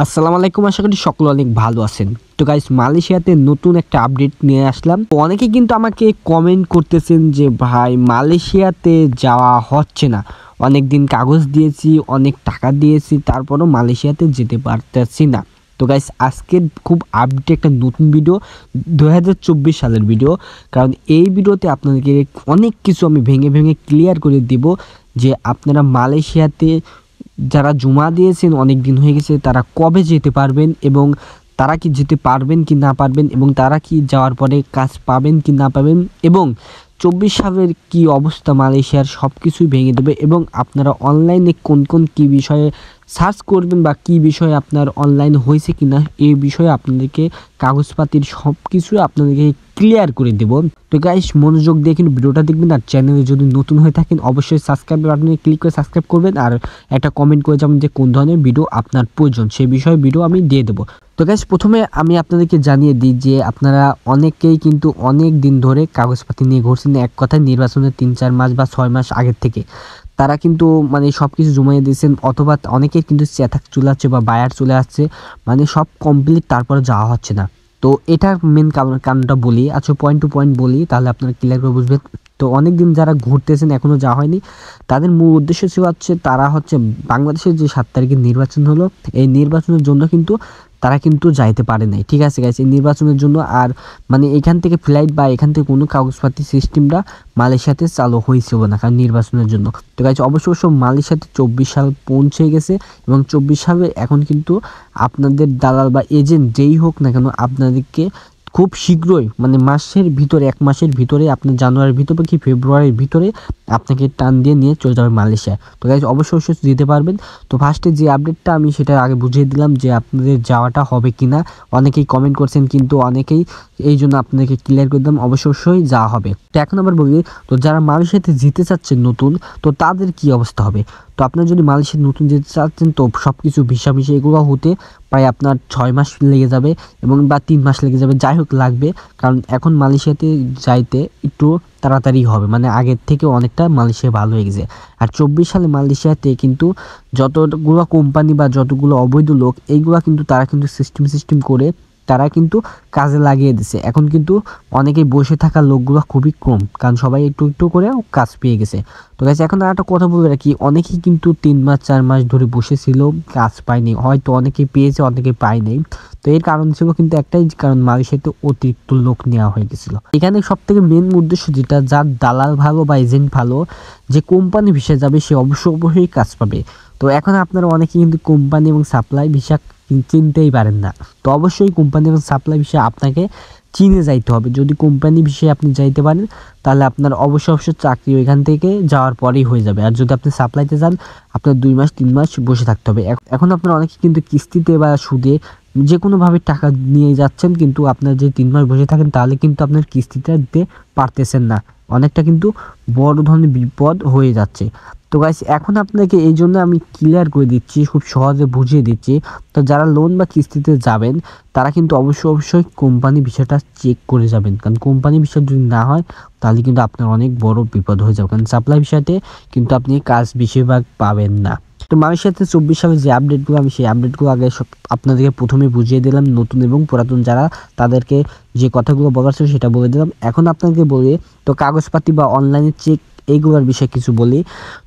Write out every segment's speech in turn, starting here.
আসসালামু আলাইকুম, আশা করি সকলে অনেক ভালো আছেন। তো গাইস, মালয়েশিয়াতে নতুন একটা আপডেট নিয়ে আসলাম। তো অনেকে কিন্তু আমাকে কমেন্ট করতেছেন যে ভাই মালয়েশিয়াতে যাওয়া হচ্ছে না, অনেক দিন কাগজ দিয়েছি, অনেক টাকা দিয়েছি, তারপরও মালয়েশিয়াতে যেতে পারতেছি না। তো গাইস, আজকের খুব আপডেট একটা নতুন ভিডিও, 2024 সালের ভিডিও। কারণ এই ভিডিওতে আপনাদেরকে অনেক কিছু আমি ভেঙে ভেঙে ক্লিয়ার করে দিব যে আপনারা মালয়েশিয়াতে যারা জমা দিয়েছেন অনেক দিন হয়ে গেছে তারা কবে যেতে পারবেন, এবং তারা কি যেতে পারবেন কি না পারবেন, এবং তারা কি যাওয়ার পরে কাজ পাবেন কি না পাবেন, এবং 24 সালের কি অবস্থা মালয়েশিয়ার সব কিছুই ভেঙে দেবে। এবং আপনারা অনলাইনে কোন কোন কী বিষয়ে সার্চ করবেন বা কী বিষয়ে আপনার অনলাইন হয়েছে কি না, এই বিষয়ে আপনাদেরকে কাগজপাতির সব কিছু আপনাদেরকে ক্লিয়ার করে দেব। তো গাইস, মনোযোগ দিয়ে কিন্তু ভিডিওটা দেখবেন, আর চ্যানেলে যদি নতুন হয়ে থাকেন অবশ্যই সাবস্ক্রাইব বাটনে ক্লিক করে সাবস্ক্রাইব করবেন, আর একটা কমেন্ট করে যাবেন যে কোন ধরনের ভিডিও আপনার প্রয়োজন, সেই বিষয়ে ভিডিও আমি দিয়ে দেবো। তো গাইস, প্রথমে আমি আপনাদেরকে জানিয়ে দিই যে আপনারা অনেকেই কিন্তু অনেক দিন ধরে কাগজপাতি নিয়ে ঘুরছেন, এক কথায় নির্বাচনের 3-4 মাস বা 6 মাস আগের থেকে তারা কিন্তু মানে সব কিছু জমাইয়ে দিয়েছেন, অথবা অনেকের কিন্তু চেথাক চলে আসছে বা বায়ার চলে আসছে, মানে সব কমপ্লিট, তারপরে যাওয়া হচ্ছে না। তো এটার মেন কারণটা বলি, আচ্ছা পয়েন্ট টু পয়েন্ট বলি, তাহলে আপনারা ক্লিয়ার করে বুঝবেন। তো অনেক দিন যারা ঘুরতেছেন এখনও যাওয়া হয়নি, তাদের মূল উদ্দেশ্য ছিল হচ্ছে তারা হচ্ছে বাংলাদেশের যে 7 তারিখে নির্বাচন হলো, এই নির্বাচনের জন্য কিন্তু তারা কিন্তু যাইতে পারে নাই। ঠিক আছে গাইস, এই নির্বাচনের জন্য আর মানে এখান থেকে ফ্লাইট বা এখান থেকে কোনো কাগজপাতি সিস্টেমটা মালয়েশিয়াতে চালু হয়েছিল না, কারণ নির্বাচনের জন্য। তো গাইস, অবশ্য মালয়েশিয়াতে 24 সাল পৌঁছে গেছে, এবং 24 সালে এখন কিন্তু আপনাদের দালাল বা এজেন্ট যেই হোক না কেন আপনাদেরকে খুব শীঘ্রই, মানে মাসের ভিতরে, 1 মাসের ভিতরে, আপনার জানুয়ারির ভিতরে কি ফেব্রুয়ারির ভিতরে আপনাকে টান দিয়ে নিয়ে চলে যাবে মালয়েশিয়া। তো গাইস, অবশ্যই দিতে পারবেন। তো ফার্স্টে যে আপডেটটা আমি সেটা আগে বুঝিয়ে দিলাম যে আপনাদের যাওয়াটা হবে কি না। অনেকেই কমেন্ট করছেন, কিন্তু অনেকেই এই জন্য আপনাদেরকে ক্লিয়ার করে দিলাম অবশ্যই যাওয়া হবে। তো এখন আবার বলি, তো যারা মালয়েশিয়াতে যেতে চাচ্ছেন নতুন, তো তাদের কি অবস্থা হবে। তো আপনার যদি মালয়েশিয়া নতুন যেতে চাচ্ছেন, তো সব কিছু ভিসা এগুলো হতে প্রায় আপনার 6 মাস লেগে যাবে, এবং বা 3 মাস লেগে যাবে, যাই হোক লাগবে। কারণ এখন মালয়েশিয়াতে যাইতে একটু তাড়াতাড়ি হবে, মানে আগের থেকে অনেকটা মালয়েশিয়া ভালো হয়ে গেছে। আর 24 সালে মালয়েশিয়াতে কিন্তু যতগুলো কোম্পানি বা যতগুলো অবৈধ লোক, এইগুলো কিন্তু তারা কিন্তু সিস্টেম করে তারা কিন্তু কাজে লাগিয়ে দিছে। এখন কিন্তু অনেকেই বসে থাকা লোকগুলো খুবই কম, কারণ সবাই একটু একটু করে কাজ পেয়ে গেছে। তো গাইস, এখন আর একটা কথা বলবো রাখি, অনেকেই কিন্তু 3 মাস 4 মাস ধরে বসেছিল, কাজ পায়নি, হয়তো অনেকেই পেয়েছে অনেকে পায় নাই। তো এর কারণ ছিল কিন্তু একটাই, কারণ মালয়েশিয়াতে অতিরিক্ত লোক নেওয়া হয়ে গেছিলো। এখানে সব থেকে মেন উদ্দেশ্য যেটা, যার দালাল ভালো বা এজেন্ট ভালো, যে কোম্পানি ভিসা যাবে সে অবশ্যই কাজ পাবে। তো এখন আপনারা অনেকেই কিন্তু কোম্পানি এবং সাপ্লাই ভিসা চিনতেই পারেন না। তো অবশ্যই কোম্পানি এবং সাপ্লাই বিষয়ে আপনাকে চিনে যাইতে হবে। যদি কোম্পানি বিষয়ে আপনি যাইতে পারেন, তাহলে আপনার অবশ্যই চাকরি ওইখান থেকে যাওয়ার পরেই হয়ে যাবে। আর যদি আপনি সাপ্লাইতে যান, আপনার 2 মাস 3 মাস বসে থাকতে হবে। এখন আপনার অনেকে কিন্তু কিস্তিতে বা সুদে যে কোনোভাবে টাকা নিয়ে যাচ্ছেন, কিন্তু আপনার যে 3 মাস বসে থাকেন, তাহলে কিন্তু আপনার কিস্তিটা দিতে পারতেছেন না, অনেকটা কিন্তু বড় ধরনের বিপদ হয়ে যাচ্ছে। তো গাইস, এখন আপনাকে এই জন্য আমি ক্লিয়ার করে দিচ্ছি, খুব সহজে বুঝিয়ে দিচ্ছি। তো যারা লোন বা কিস্তিতে যাবেন, তারা কিন্তু অবশ্যই কোম্পানি বিষয়টা চেক করে যাবেন, কারণ কোম্পানি বিষয় যদি না হয় তাহলে কিন্তু আপনার অনেক বড় বিপদ হয়ে যাবে, কারণ সাপ্লাই বিষয়তে কিন্তু আপনি কাজ বেশিরভাগ পাবেন না। তো মালয়েশিয়াতে 24 সালে যে আপডেটগুলো, আমি সেই আপডেটগুলো আগে সব আপনাদেরকে প্রথমে বুঝিয়ে দিলাম, নতুন এবং পুরাতন যারা, তাদেরকে যে কথাগুলো বলার ছিল সেটা বলে দিলাম। এখন আপনাকে বলি, তো কাগজপাতি বা অনলাইনে চেক এইগুলোর বিষয়ে কিছু বলি।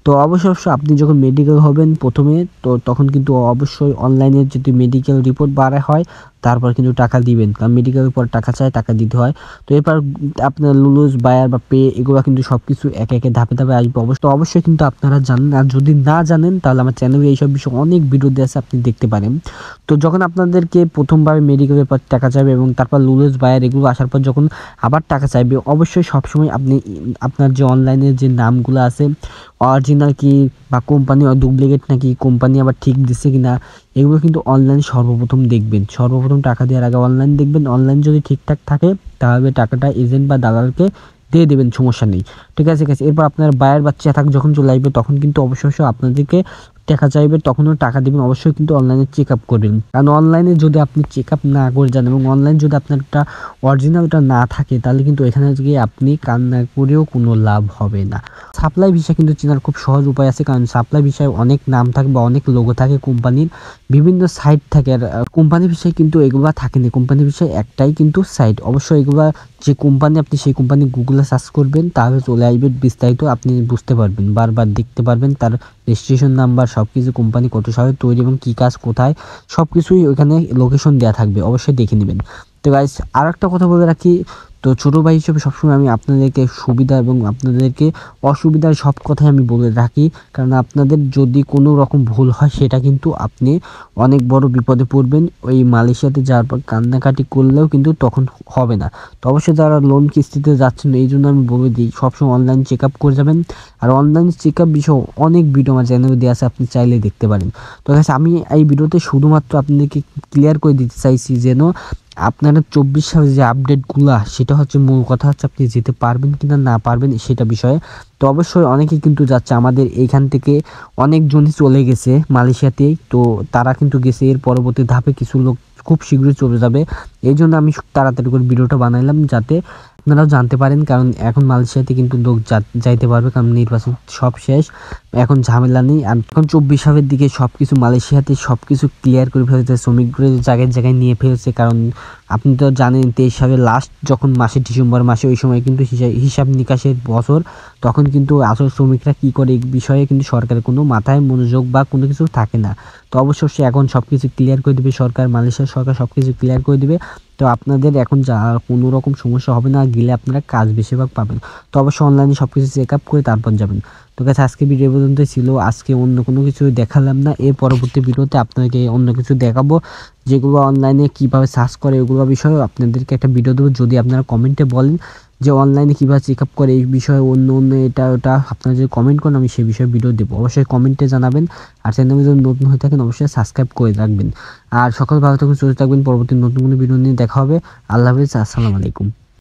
তো অবশ্যই আপনি যখন মেডিকেল হবেন প্রথমে, তো তখন কিন্তু অবশ্যই অনলাইনে যদি মেডিকেল রিপোর্ট বাড়া হয়, তারপর কিন্তু টাকা দিবেন, কারণ মেডিকেলের পর টাকা চায়, টাকা দিতে হয়। তো এরপর আপনার লুলুস বায়ার বা পে, এগুলো কিন্তু সব কিছু একে একে ধাপে ধাপে আসবে। অবশ্যই কিন্তু আপনারা জানেন, আর যদি না জানেন তাহলে আমার চ্যানেলে এইসব বিষয়ে অনেক ভিডিও দেওয়া আছে, আপনি দেখতে পারেন। তো যখন আপনাদেরকে প্রথমবার মেডিকেলের পর টাকা চাইবে, এবং তারপর লুলুস বায়ার এগুলো আসার পর যখন আবার টাকা চাইবে, অবশ্যই সবসময় আপনি আপনার যে অনলাইনে যে নামগুলো আছে, অরিজিনাল কি বা কোম্পানি ডুপ্লিকেট নাকি, কোম্পানি আবার ঠিক দিচ্ছে কিনা, এগুলো কিন্তু অনলাইন সর্বপ্রথম দেখবেন। সর্বপ্রথম টাকা দেওয়ার আগে অনলাইন দেখবেন, অনলাইন যদি ঠিকঠাক থাকে তাহলে টাকাটা এজেন্ট বা দালালকে দিয়ে দেবেন, সমস্যা নেই। ঠিক আছে। এরপর আপনার বায়ার বা চেথাক যখন চলে আসবে, তখন কিন্তু অবশ্যই আপনাদেরকে টাকা চাইবে তখনও টাকা দিবেন। অবশ্যই কিন্তু অনলাইনে চেক আপ করবেন, কারণ অনলাইনে যদি আপনি চেক আপ না করে যান এবং অনলাইন যদি আপনার একটা অরিজিনালটা না থাকে তাহলে কিন্তু এখানে গিয়ে আপনি কান্না করেও কোনো লাভ হবে না। সাপ্লাই ভিসা কিন্তু চেনার খুব সহজ উপায় আছে, কারণ সাপ্লাই ভিসায় অনেক নাম থাকে বা অনেক লোগো থাকে কোম্পানির, বিভিন্ন সাইট থাকে। আর কোম্পানি ভিসায় কিন্তু এগুলো থাকে না, কোম্পানি ভিসায় একটাই কিন্তু সাইট। অবশ্যই এগুলো যে কোম্পানি আপনি সেই কোম্পানি গুগলে সার্চ করবেন, তাহলে চলে আসবে বিস্তারিত, আপনি বুঝতে পারবেন, বারবার দেখতে পারবেন তার রেজিস্ট্রেশন নাম্বার সব কিছু, কোম্পানি কত সালে তৈরি এবং কী কাজ কোথায়, সব কিছুই ওখানে লোকেশন দেওয়া থাকবে, অবশ্যই দেখে নেবেন। তো গাইস আর একটা কথা বলে রাখি, তো ছোটো ভাই হিসেবে সবসময় আমি আপনাদেরকে সুবিধা এবং আপনাদেরকে অসুবিধার সব কথাই আমি বলে রাখি, কারণ আপনাদের যদি কোনো রকম ভুল হয় সেটা কিন্তু আপনি অনেক বড় বিপদে পড়বেন। ওই মালয়েশিয়াতে যাওয়ার পর কান্নাকাটি করলেও কিন্তু তখন হবে না। তো অবশ্যই যারা লোন কিস্তিতে যাচ্ছেন, এই জন্য আমি বলে দিই সবসময় অনলাইন চেক আপ করে যাবেন। আর অনলাইন চেক আপ বিষয়ে অনেক ভিডিও আমার চ্যানেলে দেওয়া আছে, আপনি চাইলে দেখতে পারেন। তো গাইস আমি এই ভিডিওতে শুধুমাত্র আপনাদেরকে ক্লিয়ার করে দিতে চাইছি যেন আপনারা 24 সালে যে আপডেটগুলা, সেটা হচ্ছে মূল কথা হচ্ছে আপনি যেতে পারবেন কিনা না পারবেন সেটা বিষয়ে। তো অবশ্যই অনেকেই কিন্তু যাচ্ছে, আমাদের এইখান থেকে অনেকজনই চলে গেছে মালয়েশিয়াতেই, তো তারা কিন্তু গেছে, এর পরবর্তী ধাপে কিছু লোক খুব শীঘ্রই চলে যাবে। এই জন্য আমি তাড়াতাড়ি করে ভিডিওটা বানাইলাম যাতে আপনারাও জানতে পারেন, কারণ এখন মালয়েশিয়াতে কিন্তু লোক যাইতে পারবে, কারণ নির্বাচন সব শেষ, এখন ঝামেলা নেই। আর এখন 24 সালের দিকে সব কিছু মালয়েশিয়াতে সব কিছু ক্লিয়ার করে ফেলেছে, শ্রমিকগুলো জায়গায় জায়গায় নিয়ে ফেলেছে। কারণ আপনি তো জানেন 23 সালের লাস্ট যখন মাসে, ডিসেম্বর মাসে, ওই সময় কিন্তু হিসাব নিকাশের বছর, তখন কিন্তু আসল শ্রমিকরা কী করে এই বিষয়ে কিন্তু সরকারের কোনো মাথায় মনোযোগ বা কোনো কিছু থাকে না। তো অবশ্যই এখন সব কিছু ক্লিয়ার করে দেবে সরকার, মালয়েশিয়ার সরকার সব কিছু ক্লিয়ার করে দেবে। তো আপনাদের এখন যা কোনো রকম সমস্যা হবে না, গেলে আপনারা কাজ বেশিরভাগ পাবেন। তো অবশ্যই অনলাইনে সব কিছু চেক আপ করে তারপর যাবেন। তো কাছে আজকে ভিডিও পর্যন্তই ছিল, আজকে অন্য কোনো কিছু দেখালাম না, এর পরবর্তী ভিডিওতে আপনাকে অন্য কিছু দেখাবো, যেগুলো অনলাইনে কীভাবে সার্চ করে ওগুলো বিষয়ে আপনাদেরকে একটা ভিডিও দেবো। যদি আপনারা কমেন্টে বলেন যে অনলাইনে কীভাবে চেক আপ করে এই বিষয়ে অন্য অন্য এটা ওটা, আপনারা যদি কমেন্ট করেন আমি সেই বিষয়ে ভিডিও দেবো, অবশ্যই কমেন্টে জানাবেন। আর চ্যানেলে যদি নতুন হয়ে থাকেন অবশ্যই সাবস্ক্রাইব করে রাখবেন। আর সকল ভালো থাকুন, সুস্থ থাকবেন, পরবর্তী নতুন কোনো ভিডিও নিয়ে দেখা হবে। আল্লাহ হাফেজ, আসসালামু আলাইকুম।